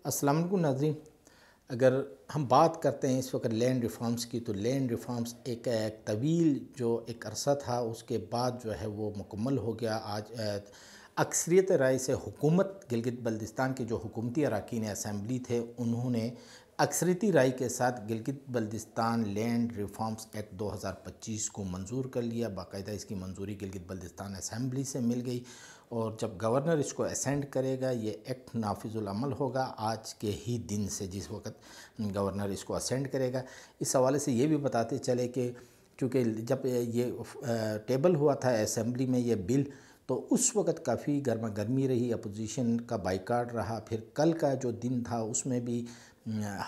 السلام علیکم ناظرین، اگر ہم بات کرتے ہیں اس وقت لینڈ ریفارمز کی تو لینڈ ریفارمز ایک طویل جو ایک عرصہ تھا اس کے بعد جو ہے وہ مکمل ہو گیا۔ آج اکثریت رائے سے حکومت گلگت بلتستان کے جو حکومتی اراکین اسمبلی تھے انہوں نے اکثریتی رائے کے ساتھ Gilgit Baltistan land reforms act 2025 کو منظور کر لیا۔ باقاعدہ اس کی منظوری گلگت بلتستان اسمبلی سے مل گئی اور جب گورنر اس کو اسینڈ کرے گا یہ ایکٹ نافذ العمل ہوگا آج کے ہی دن سے، جس وقت گورنر اس کو اسینڈ کرے گا۔ اس حوالے سے یہ بھی بتاتے چلے کہ چونکہ جب یہ ٹیبل ہوا تھا اسمبلی میں یہ بل تو اس وقت کافی گرما گرمی رہی، اپوزیشن کا بائیکاٹ رہا۔ پھر کل کا جو دن تھا اس میں بھی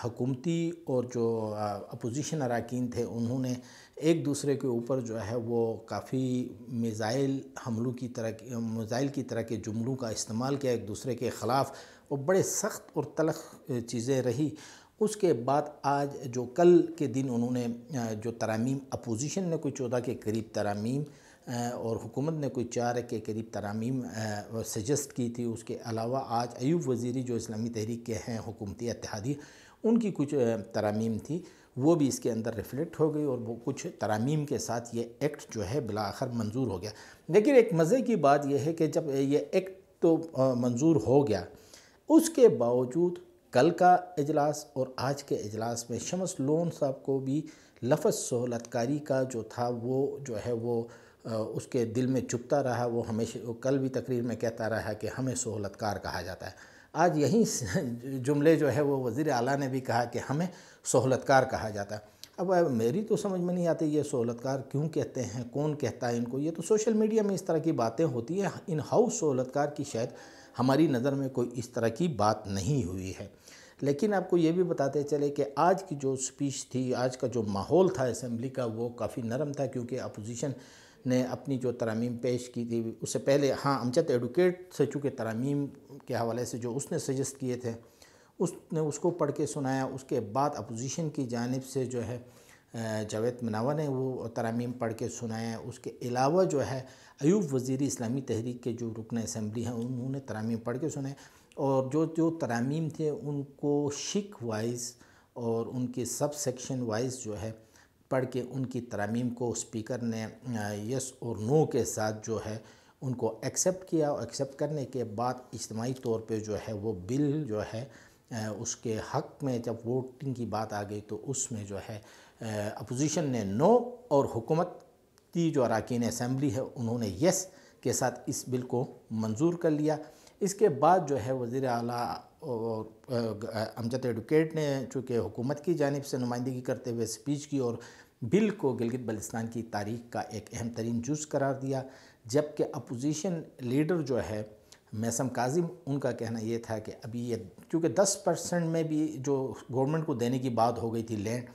حکومتی اور جو اپوزیشن اراکین تھے انہوں نے ایک دوسرے کے اوپر جو ہے وہ کافی میزائل کی طرح کے جملوں کا استعمال کیا ایک دوسرے کے خلاف، اور بڑے سخت اور تلخ چیزیں رہی۔ اس کے بعد آج جو کل کے دن انہوں نے جو ترامیم اپوزیشن نے کوئی 14 کے قریب ترامیم اور حکومت نے کوئی 4 کے قریب ترامیم سجسٹ کی تھی، اس کے علاوہ آج ایوب وزیری جو اسلامی تحریک کے ہیں حکومتی اتحادی، ان کی کچھ ترامیم تھی وہ بھی اس کے اندر ریفلیکٹ ہو گئی اور وہ کچھ ترامیم کے ساتھ یہ ایکٹ جو ہے بالآخر منظور ہو گیا۔ لیکن ایک مزے کی بات یہ ہے کہ جب یہ ایکٹ تو منظور ہو گیا، اس کے باوجود کل کا اجلاس اور آج کے اجلاس میں شمس لون صاحب کو بھی لفظ سہولت کاری کا جو تھا وہ جو ہے وہ اس کے دل میں چپتا رہا۔ وہ ہمیشہ کل بھی تقریر میں کہتا رہا کہ ہمیں سہولت کار کہا جاتا ہے۔ آج یہی جملے جو ہے وہ وزیر اعلیٰ نے بھی کہا کہ ہمیں سہولت کار کہا جاتا ہے۔ اب میری تو سمجھ میں نہیں آتی یہ سہولت کار کیوں کہتے ہیں، کون کہتا ہے ان کو؟ یہ تو سوشل میڈیا میں اس طرح کی باتیں ہوتی ہیں، ان ہاؤس سہولت کار کی شاید ہماری نظر میں کوئی اس طرح کی بات نہیں ہوئی ہے۔ لیکن آپ کو یہ بھی بتاتے چلے کہ آج کی جو سپیچ تھی، آج کا جو ماحول تھا اسمبلی کا وہ کافی نرم تھا، کیونکہ اپوزیشن نے اپنی جو ترامیم پیش کی تھی اس سے پہلے امجد ایڈوکیٹ سے چونکہ ترامیم کے حوالے سے جو اس نے سجسٹ کیے تھے اس نے اس کو پڑھ کے سنایا۔ اس کے بعد اپوزیشن کی جانب سے جو ہے جاوید مناوا نے وہ ترامیم پڑھ کے سنایا۔ اس کے علاوہ جو ہے ایوب وزیری اسلامی تحریک کے جو رکن اسمبلی ہیں انہوں نے ترامیم پڑھ کے سنائے، اور جو ترامیم تھے ان کو شک وائز اور ان کے سب سیکشن وائز جو ہے پڑھ کے ان کی ترامیم کو اسپیکر نے یس اور نو کے ساتھ جو ہے ان کو ایکسیپٹ کیا، اور ایکسیپٹ کرنے کے بعد اجتماعی طور پہ جو ہے وہ بل جو ہے اس کے حق میں جب ووٹنگ کی بات آ گئی تو اس میں جو ہے اپوزیشن نے نو اور حکومت کی جو اراکین اسمبلی ہے انہوں نے یس کے ساتھ اس بل کو منظور کر لیا۔ اس کے بعد جو ہے وزیر اعلیٰ اور امجد ایڈوکیٹ نے چونکہ حکومت کی جانب سے نمائندگی کرتے ہوئے سپیچ کی اور بل کو گلگت بلتستان کی تاریخ کا ایک اہم ترین جز قرار دیا، جبکہ اپوزیشن لیڈر جو ہے میثم کاظم ان کا کہنا یہ تھا کہ ابھی یہ کیونکہ 10% میں بھی جو گورنمنٹ کو دینے کی بات ہو گئی تھی لینڈ،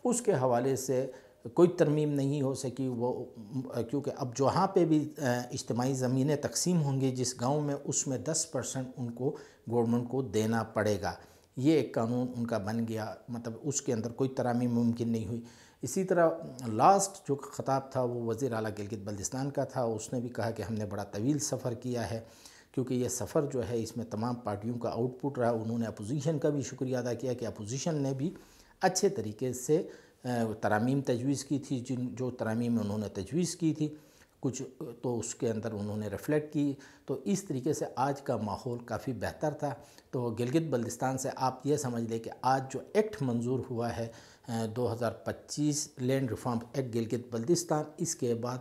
اس کے حوالے سے کوئی ترمیم نہیں ہو سکی، وہ کیونکہ اب جہاں پہ بھی اجتماعی زمینیں تقسیم ہوں گی جس گاؤں میں اس میں 10% ان کو گورنمنٹ کو دینا پڑے گا۔ یہ ایک قانون ان کا بن گیا، مطلب اس کے اندر کوئی ترامیم ممکن نہیں ہوئی۔ اسی طرح لاسٹ جو خطاب تھا وہ وزیر اعلیٰ گلگت بلتستان کا تھا، اس نے بھی کہا کہ ہم نے بڑا طویل سفر کیا ہے، کیونکہ یہ سفر جو ہے اس میں تمام پارٹیوں کا آؤٹ پٹ رہا۔ انہوں نے اپوزیشن کا بھی شکریہ ادا کیا کہ اپوزیشن نے بھی اچھے طریقے سے ترامیم تجویز کی تھی، جو ترامیم انہوں نے تجویز کی تھی کچھ تو اس کے اندر انہوں نے ریفلیکٹ کی، تو اس طریقے سے آج کا ماحول کافی بہتر تھا۔ تو گلگت بلتستان سے آپ یہ سمجھ لیں کہ آج جو ایکٹ منظور ہوا ہے 2025 land reform act Gilgit Baltistan, اس کے بعد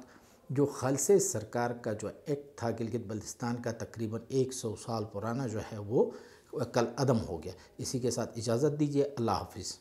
جو خالص سرکار کا جو ایکٹ تھا گلگت بلتستان کا تقریباً 100 سال پرانا جو ہے وہ کل عدم ہو گیا۔ اسی کے ساتھ اجازت دیجیے، اللہ حافظ۔